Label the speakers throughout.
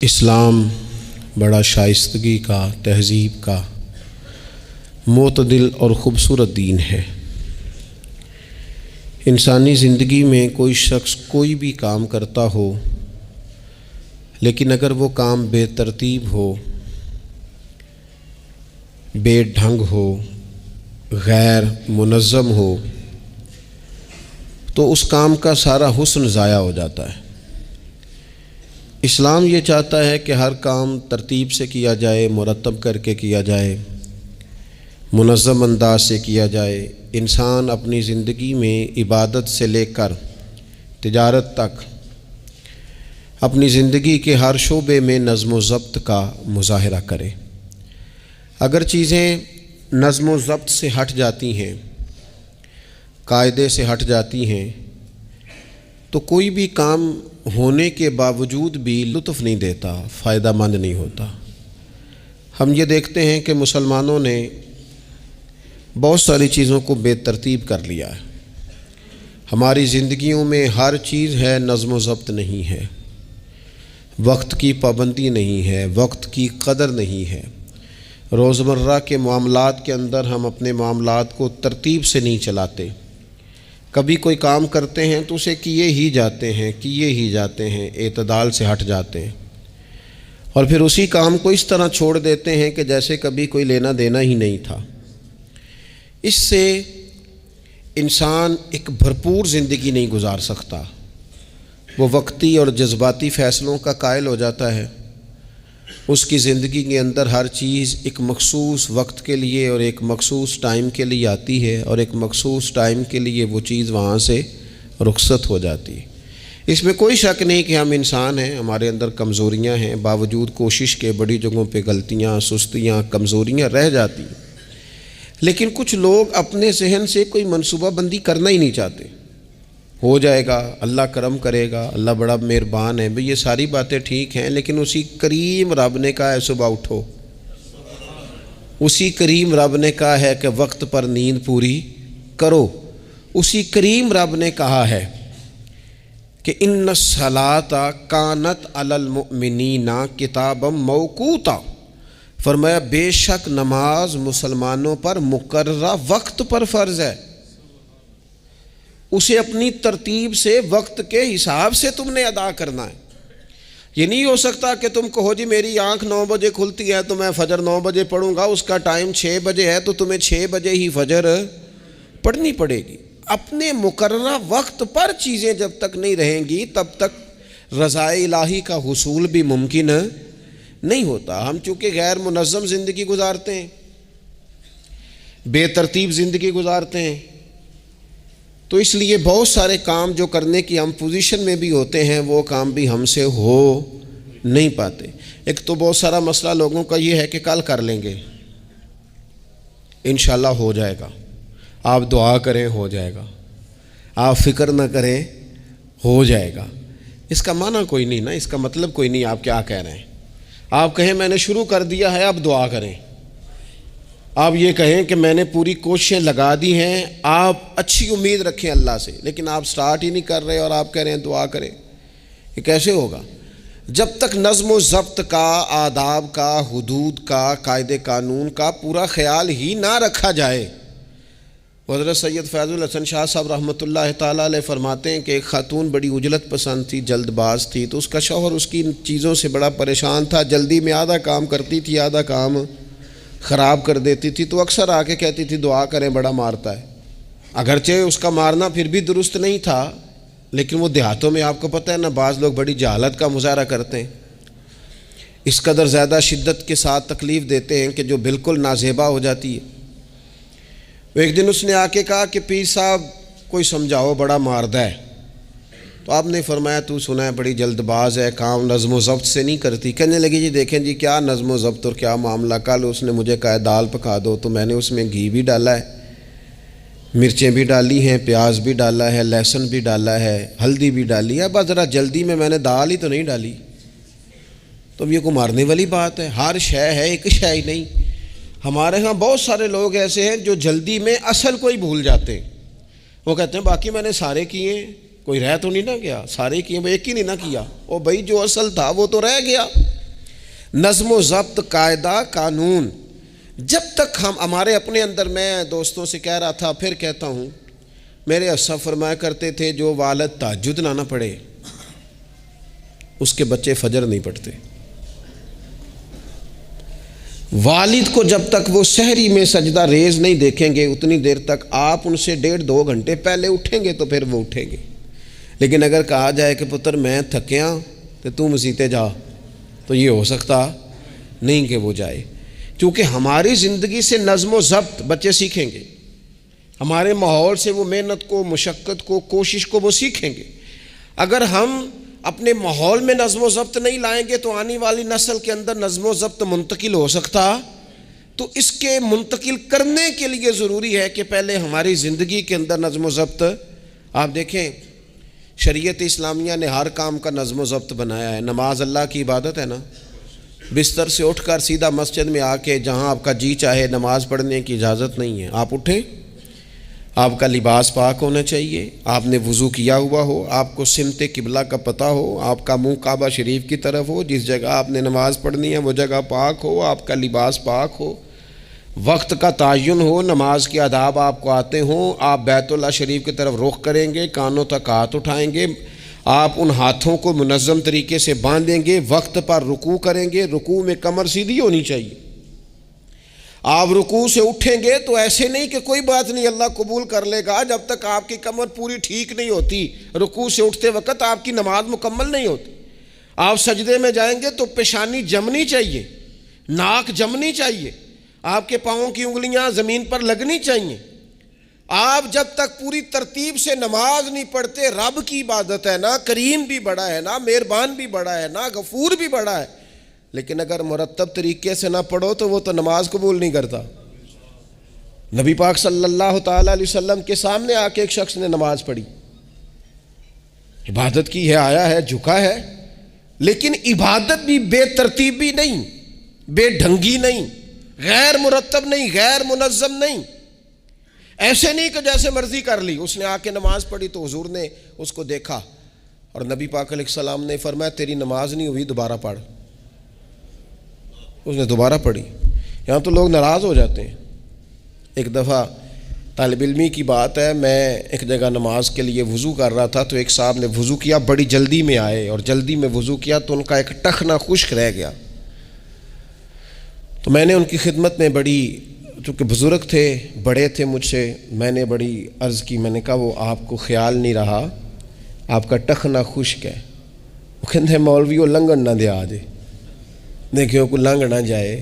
Speaker 1: اسلام بڑا شائستگی کا، تہذیب کا، معتدل اور خوبصورت دین ہے۔ انسانی زندگی میں کوئی شخص کوئی بھی کام کرتا ہو، لیکن اگر وہ کام بے ترتیب ہو، بے ڈھنگ ہو، غیر منظم ہو، تو اس کام کا سارا حسن ضائع ہو جاتا ہے۔ اسلام یہ چاہتا ہے کہ ہر کام ترتیب سے کیا جائے، مرتب کر کے کیا جائے، منظم انداز سے کیا جائے۔ انسان اپنی زندگی میں عبادت سے لے کر تجارت تک اپنی زندگی کے ہر شعبے میں نظم و ضبط کا مظاہرہ کرے۔ اگر چیزیں نظم و ضبط سے ہٹ جاتی ہیں، قاعدے سے ہٹ جاتی ہیں، تو کوئی بھی کام ہونے کے باوجود بھی لطف نہیں دیتا، فائدہ مند نہیں ہوتا۔ ہم یہ دیکھتے ہیں کہ مسلمانوں نے بہت ساری چیزوں کو بے ترتیب کر لیا ہے۔ ہماری زندگیوں میں ہر چیز ہے، نظم و ضبط نہیں ہے، وقت کی پابندی نہیں ہے، وقت کی قدر نہیں ہے۔ روزمرہ کے معاملات کے اندر ہم اپنے معاملات کو ترتیب سے نہیں چلاتے۔ کبھی کوئی کام کرتے ہیں تو اسے کیے ہی جاتے ہیں، اعتدال سے ہٹ جاتے ہیں، اور پھر اسی کام کو اس طرح چھوڑ دیتے ہیں کہ جیسے کبھی کوئی لینا دینا ہی نہیں تھا۔ اس سے انسان ایک بھرپور زندگی نہیں گزار سکتا، وہ وقتی اور جذباتی فیصلوں کا قائل ہو جاتا ہے۔ اس کی زندگی کے اندر ہر چیز ایک مخصوص وقت کے لیے اور ایک مخصوص ٹائم کے لیے آتی ہے، اور ایک مخصوص ٹائم کے لیے وہ چیز وہاں سے رخصت ہو جاتی ہے۔ اس میں کوئی شک نہیں کہ ہم انسان ہیں، ہمارے اندر کمزوریاں ہیں، باوجود کوشش کے بڑی جگہوں پہ غلطیاں، سستیاں، کمزوریاں رہ جاتی ہیں۔ لیکن کچھ لوگ اپنے ذہن سے کوئی منصوبہ بندی کرنا ہی نہیں چاہتے۔ ہو جائے گا، اللہ کرم کرے گا، اللہ بڑا مہربان ہے۔ بھئی یہ ساری باتیں ٹھیک ہیں، لیکن اسی کریم رب نے کہا ہے صبح اٹھو، اسی کریم رب نے کہا ہے کہ وقت پر نیند پوری کرو، اسی کریم رب نے کہا ہے کہ ان الصلاۃ کانت علی المؤمنین کتابا موقوتا، فرمایا بے شک نماز مسلمانوں پر مقررہ وقت پر فرض ہے۔ اسے اپنی ترتیب سے، وقت کے حساب سے تم نے ادا کرنا ہے۔ یہ نہیں ہو سکتا کہ تم کہو جی میری آنکھ 9 بجے کھلتی ہے تو میں فجر 9 بجے پڑھوں گا، اس کا ٹائم 6 بجے ہے تو تمہیں 6 بجے ہی فجر پڑھنی پڑے گی۔ اپنے مقررہ وقت پر چیزیں جب تک نہیں رہیں گی تب تک رضا الہی کا حصول بھی ممکن نہیں ہوتا۔ ہم چونکہ غیر منظم زندگی گزارتے ہیں، بے ترتیب زندگی گزارتے ہیں، تو اس لیے بہت سارے کام جو کرنے کی ہم پوزیشن میں بھی ہوتے ہیں وہ کام بھی ہم سے ہو نہیں پاتے۔ ایک تو بہت سارا مسئلہ لوگوں کا یہ ہے کہ کل کر لیں گے، انشاءاللہ ہو جائے گا، آپ دعا کریں ہو جائے گا، آپ فکر نہ کریں ہو جائے گا۔ اس کا معنی کوئی نہیں نا، اس کا مطلب کوئی نہیں۔ آپ کیا کہہ رہے ہیں؟ آپ کہیں میں نے شروع کر دیا ہے، اب دعا کریں۔ آپ یہ کہیں کہ میں نے پوری کوششیں لگا دی ہیں، آپ اچھی امید رکھیں اللہ سے، لیکن آپ سٹارٹ ہی نہیں کر رہے اور آپ کہہ رہے ہیں دعا کریں۔ یہ کیسے ہوگا؟ جب تک نظم و ضبط کا، آداب کا، حدود کا، قاعدے قانون کا پورا خیال ہی نہ رکھا جائے۔ حضرت سید فیض الحسن شاہ صاحب رحمۃ اللہ تعالیٰ علیہ فرماتے ہیں کہ ایک خاتون بڑی عجلت پسند تھی، جلد باز تھی، تو اس کا شوہر اس کی چیزوں سے بڑا پریشان تھا، جلدی میں آدھا کام کرتی تھی، آدھا کام خراب کر دیتی تھی، تو اکثر آ کے کہتی تھی دعا کریں بڑا مارتا ہے۔ اگرچہ اس کا مارنا پھر بھی درست نہیں تھا، لیکن وہ دیہاتوں میں آپ کو پتہ ہے نا، بعض لوگ بڑی جہالت کا مظاہرہ کرتے ہیں، اس قدر زیادہ شدت کے ساتھ تکلیف دیتے ہیں کہ جو بالکل نازیبا ہو جاتی ہے۔ ایک دن اس نے آ کے کہا کہ پیر صاحب کوئی سمجھاؤ، بڑا ماردہ ہے۔ تو آپ نے فرمایا تو سنا ہے بڑی جلد باز ہے، کام نظم و ضبط سے نہیں کرتی۔ کہنے لگی جی دیکھیں جی کیا نظم و ضبط اور کیا معاملہ، کل اس نے مجھے کہا دال پکا دو تو میں نے اس میں گھی بھی ڈالا ہے، مرچیں بھی ڈالی ہیں، پیاز بھی ڈالا ہے، لہسن بھی ڈالا ہے، ہلدی بھی ڈالی ہے، بس ذرا جلدی میں نے دال ہی تو نہیں ڈالی۔ تو یہ کو مارنے والی بات ہے؟ ہر شے ہے، ایک شے ہی نہیں۔ ہمارے ہاں بہت سارے لوگ ایسے ہیں جو جلدی میں اصل کو ہی بھول جاتے ہیں۔ وہ کہتے ہیں باقی میں نے سارے کیے، کوئی رہ تو نہیں نہ گیا، سارے کیے، ایک ہی نہیں نہ کیا، اور بھائی جو اصل تھا وہ تو رہ گیا۔ نظم و ضبط، قاعدہ، قانون، جب تک ہمارے اپنے اندر، میں دوستوں سے کہہ رہا تھا پھر کہتا ہوں، میرے اسلاف فرمایا کرتے تھے جو والد تہجد نہ پڑھے اس کے بچے فجر نہیں پڑھتے۔ والد کو جب تک وہ سحری میں سجدہ ریز نہیں دیکھیں گے اتنی دیر تک آپ ان سے 1.5-2 گھنٹے پہلے اٹھیں گے تو پھر وہ اٹھیں گے۔ لیکن اگر کہا جائے کہ پتر میں تھکیاں تو تم مسیتے جا، تو یہ ہو سکتا نہیں کہ وہ جائے، کیونکہ ہماری زندگی سے نظم و ضبط بچے سیکھیں گے، ہمارے ماحول سے وہ محنت کو، مشقت کو، کوشش کو وہ سیکھیں گے۔ اگر ہم اپنے ماحول میں نظم و ضبط نہیں لائیں گے تو آنے والی نسل کے اندر نظم و ضبط منتقل ہو سکتا، تو اس کے منتقل کرنے کے لیے ضروری ہے کہ پہلے ہماری زندگی کے اندر نظم و ضبط۔ آپ دیکھیں شریعت اسلامیہ نے ہر کام کا نظم و ضبط بنایا ہے۔ نماز اللہ کی عبادت ہے نا، بستر سے اٹھ کر سیدھا مسجد میں آ کے جہاں آپ کا جی چاہے نماز پڑھنے کی اجازت نہیں ہے۔ آپ اٹھیں، آپ کا لباس پاک ہونا چاہیے، آپ نے وضو کیا ہوا ہو، آپ کو سمت قبلہ کا پتہ ہو، آپ کا منہ کعبہ شریف کی طرف ہو، جس جگہ آپ نے نماز پڑھنی ہے وہ جگہ پاک ہو، آپ کا لباس پاک ہو، وقت کا تعین ہو، نماز کے آداب آپ کو آتے ہوں، آپ بیت اللہ شریف کی طرف رخ کریں گے، کانوں تک ہاتھ اٹھائیں گے، آپ ان ہاتھوں کو منظم طریقے سے باندھیں گے، وقت پر رکوع کریں گے، رکوع میں کمر سیدھی ہونی چاہیے۔ آپ رکوع سے اٹھیں گے تو ایسے نہیں کہ کوئی بات نہیں اللہ قبول کر لے گا، جب تک آپ کی کمر پوری ٹھیک نہیں ہوتی رکوع سے اٹھتے وقت آپ کی نماز مکمل نہیں ہوتی۔ آپ سجدے میں جائیں گے تو پیشانی جمنی چاہیے، ناک جمنی چاہیے، آپ کے پاؤں کی انگلیاں زمین پر لگنی چاہیے۔ آپ جب تک پوری ترتیب سے نماز نہیں پڑھتے، رب کی عبادت ہے نا، کریم بھی بڑا ہے نا، مہربان بھی بڑا ہے نا، غفور بھی بڑا ہے، لیکن اگر مرتب طریقے سے نہ پڑھو تو وہ تو نماز قبول نہیں کرتا۔ نبی پاک صلی اللہ تعالیٰ علیہ وسلم کے سامنے آ کے ایک شخص نے نماز پڑھی، عبادت کی ہے، آیا ہے، جھکا ہے، لیکن عبادت بھی بے ترتیب بھی نہیں، بے ڈھنگی نہیں، غیر مرتب نہیں، غیر منظم نہیں، ایسے نہیں کہ جیسے مرضی کر لی۔ اس نے آ کے نماز پڑھی تو حضور نے اس کو دیکھا اور نبی پاک علیہ السلام نے فرمایا تیری نماز نہیں ہوئی، دوبارہ پڑھ۔ اس نے دوبارہ پڑھی۔ یہاں تو لوگ ناراض ہو جاتے ہیں۔ ایک دفعہ طالب علمی کی بات ہے، میں ایک جگہ نماز کے لیے وضو کر رہا تھا تو ایک صاحب نے وضو کیا، بڑی جلدی میں آئے اور جلدی میں وضو کیا تو ان کا ایک ٹخنا خشک رہ گیا۔ تو میں نے ان کی خدمت میں بڑی، چونکہ بزرگ تھے، بڑے تھے مجھ سے، میں نے بڑی عرض کی، میں نے کہا وہ آپ کو خیال نہیں رہا آپ کا ٹخنا خشک ہے؟ وہ کہتے ہیں مولوی وہ لنگن نہ دے آجے، دیکھیں کوئی لنگ نہ جائے،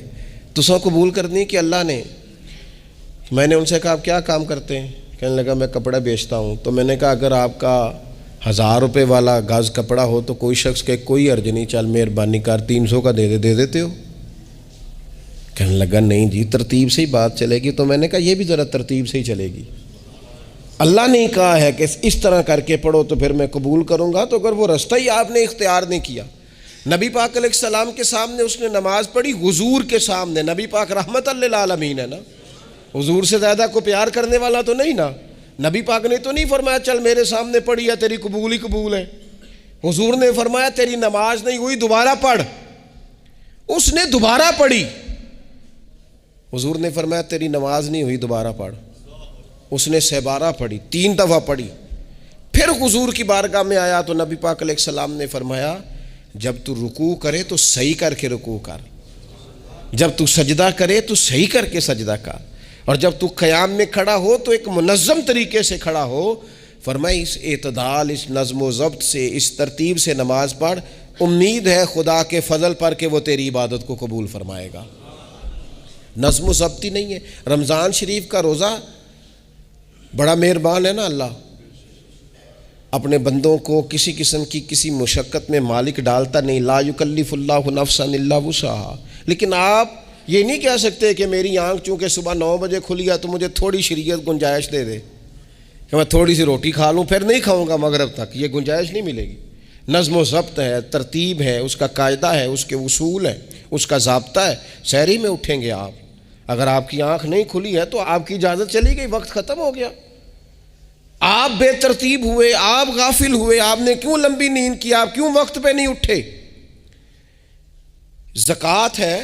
Speaker 1: تو سو قبول کرنی کہ اللہ نے۔ میں نے ان سے کہا آپ کیا کام کرتے ہیں؟ کہنے لگا میں کپڑا بیچتا ہوں۔ تو میں نے کہا اگر آپ کا 1000 روپے والا گز کپڑا ہو تو کوئی شخص کہ کوئی عرض نہیں، چل مہربانی کر 300 کا دے دیتے ہو؟ کہنے لگا نہیں جی ترتیب سے ہی بات چلے گی۔ تو میں نے کہا یہ بھی ذرا ترتیب سے ہی چلے گی، اللہ نے کہا ہے کہ اس طرح کر کے پڑھو تو پھر میں قبول کروں گا۔ تو اگر وہ رستہ ہی آپ نے اختیار نہیں کیا، نبی پاک علیہ السلام کے سامنے اس نے نماز پڑھی، حضور کے سامنے، نبی پاک رحمت للعالمین ہے نا، حضور سے زیادہ کو پیار کرنے والا تو نہیں نا۔ نبی پاک نے تو نہیں فرمایا چل میرے سامنے پڑھی یا تیری قبول ہی قبول ہے، حضور نے فرمایا تیری نماز نہیں ہوئی، دوبارہ پڑھ۔ اس نے دوبارہ پڑھی، حضور نے فرمایا تیری نماز نہیں ہوئی، دوبارہ پڑھ۔ اس نے 12 پڑھی، 3 دفعہ پڑھی، پھر حضور کی بارگاہ میں آیا تو نبی پاک علیہ السلام نے فرمایا جب تو رکوع کرے تو صحیح کر کے رکوع کر، جب تو سجدہ کرے تو صحیح کر کے سجدہ کر، اور جب تو قیام میں کھڑا ہو تو ایک منظم طریقے سے کھڑا ہو۔ فرمایا اس اعتدال، اس نظم و ضبط سے، اس ترتیب سے نماز پڑھ، امید ہے خدا کے فضل پر کہ وہ تیری عبادت کو قبول فرمائے گا۔ نظم و ضبط ہی نہیں ہے۔ رمضان شریف کا روزہ بڑا مہربان ہے نا اللہ، اپنے بندوں کو کسی قسم کی کسی مشقت میں مالک ڈالتا نہیں، لا یکلف اللہ نفسا الا وسعہا۔ لیکن آپ یہ نہیں کہہ سکتے کہ میری آنکھ چونکہ صبح 9 بجے کھلی ہے تو مجھے تھوڑی شریعت گنجائش دے دے کہ میں تھوڑی سی روٹی کھا لوں پھر نہیں کھاؤں گا مغرب تک، یہ گنجائش نہیں ملے گی۔ نظم و ضبط ہے، ترتیب ہے، اس کا قاعدہ ہے، اس کے اصول ہے، اس کا ضابطہ ہے۔ سحری میں اٹھیں گے آپ، اگر آپ کی آنکھ نہیں کھلی ہے تو آپ کی اجازت چلی گئی، وقت ختم ہو گیا۔ آپ بے ترتیب ہوئے، آپ غافل ہوئے، آپ نے کیوں لمبی نیند کی، آپ کیوں وقت پہ نہیں اٹھے؟ زکوٰۃ ہے